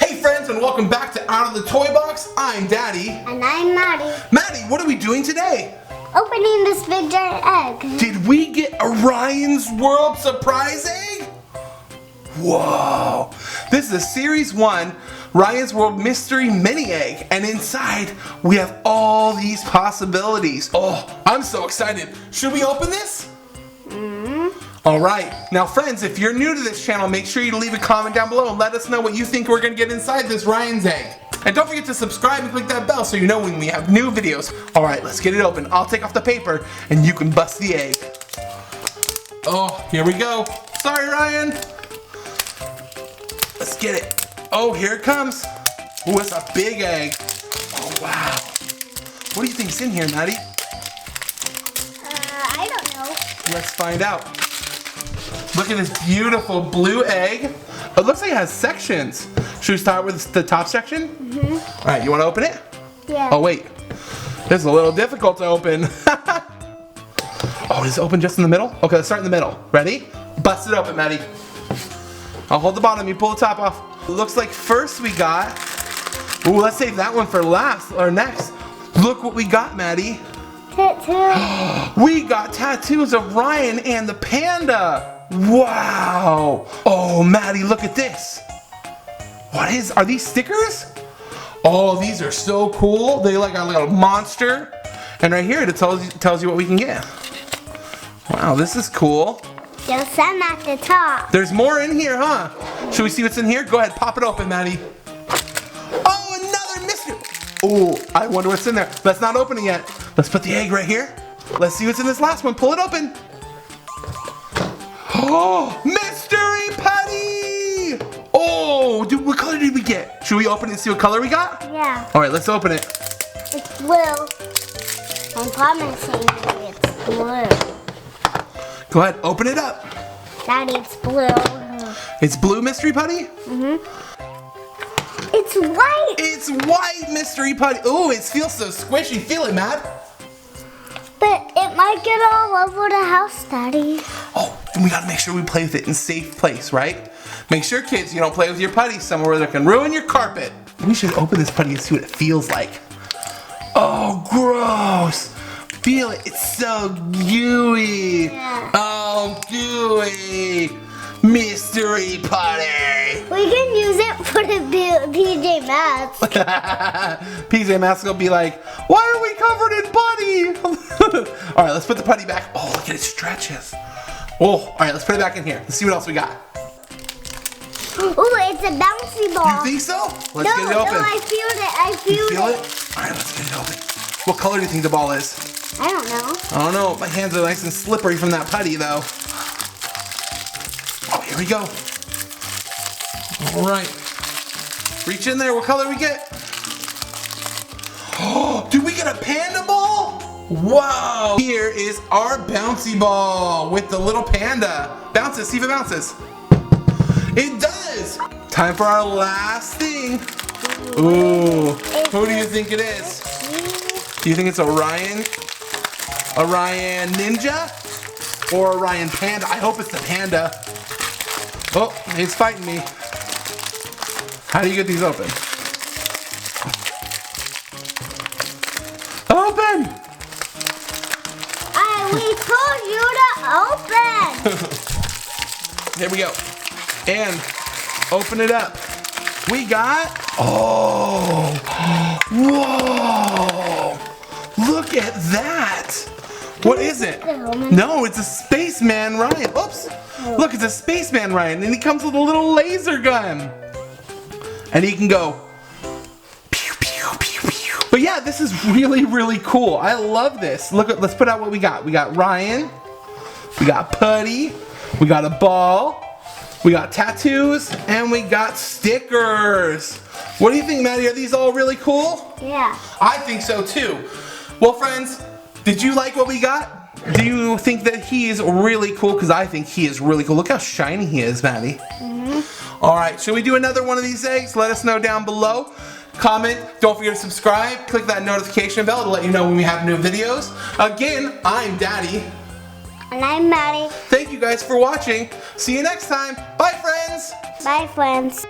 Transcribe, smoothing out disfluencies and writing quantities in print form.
Hey friends, and welcome back to Out of the Toy Box. I'm Daddy. And I'm Maddie. Maddie, what are we doing today? Opening this big giant egg. Did we get Orion's World surprise egg? Whoa! This is a Series 1 Orion's World Mystery Mini Egg, and inside we have all these possibilities. Oh, I'm so excited. Should we open this? Alright, now friends, if you're new to this channel, make sure you leave a comment down below and let us know what you think we're going to get inside this Orion's egg. And don't forget to subscribe and click that bell so you know when we have new videos. Alright, let's get it open. I'll take off the paper and you can bust the egg. Oh, here we go. Sorry, Ryan. Let's get it. Oh, here it comes. Oh, it's a big egg. Oh, wow. What do you think's in here, Maddie? I don't know. Let's find out. Look at this beautiful blue egg. It looks like it has sections. Should we start with the top section? Mm-hmm. All right, you want to open it? Yeah. Oh, wait. This is a little difficult to open. Oh, is it open just in the middle? Okay, let's start in the middle. Ready? Bust it open, Maddie. I'll hold the bottom, you pull the top off. It looks like first we got, ooh, let's save that one for last, or next. Look what we got, Maddie. Tattoo. We got tattoos of Ryan and the panda. Wow. Oh, Maddie, look at this. Are these stickers? Oh, these are so cool. They like a little monster. And right here, it tells you what we can get. Wow, this is cool. There's some at the top. There's more in here, huh? Should we see what's in here? Go ahead, pop it open, Maddie. Oh, another mystery. Oh, I wonder what's in there. Let's not open it yet. Let's put the egg right here. Let's see what's in this last one. Pull it open. Oh, mystery putty. Oh, dude, what color did we get? Should we open it and see what color we got? Yeah. All right, let's open it. It's blue. I'm promising you it's blue. Go ahead, open it up. Daddy, it's blue. It's blue mystery putty? Mm-hmm. It's white. It's white mystery putty. Oh, it feels so squishy. Feel it, Matt. But it might get all over the house, Daddy. Oh, and we gotta make sure we play with it in a safe place, right? Make sure, kids, you don't play with your putty somewhere where they can ruin your carpet. We should open this putty and see what it feels like. Oh, gross. Feel it. It's so gooey. Yeah. Oh, gooey. Mystery putty. We can use it for the PJ Masks. PJ Masks will be like, why are we covered in putty? All right, let's put the putty back. Oh, look at it stretches. Oh, all right, let's put it back in here. Let's see what else we got. Ooh, it's a bouncy ball. You think so? Let's get it open. No, I feel it. I feel You feel it. it? All right, let's get it open. What color do you think the ball is? I don't know. I don't know. My hands are nice and slippery from that putty, though. Oh, here we go. All right. Reach in there. What color we get? Oh, did we get a panda ball? Wow. Here is our bouncy ball with the little panda. Bounces. See if it bounces. It does. Time for our last thing. Ooh. Who do you think it is? Do you think it's Orion? Orion Ninja? Or Orion Panda? I hope it's the panda. Oh, it's fighting me. How do you get these open? Open! We told you to open. Here we go. And open it up. We got, oh, whoa. Look at that. What is it? No, it's a spaceman Ryan. Oops. Look, it's a spaceman Ryan, and he comes with a little laser gun. And he can go pew, pew, pew, pew. But yeah, this is really, really cool. I love this. Look, let's put out what we got. We got Ryan. We got putty. We got a ball. We got tattoos. And we got stickers. What do you think, Maddie? Are these all really cool? Yeah. I think so too. Well, friends, did you like what we got? Do you think that he is really cool? Because I think he is really cool. Look how shiny he is, Maddie. Mm-hmm. All right, should we do another one of these eggs? Let us know down below. Comment, don't forget to subscribe. Click that notification bell to let you know when we have new videos. Again, I'm Daddy. And I'm Maddie. Thank you guys for watching. See you next time. Bye, friends. Bye, friends.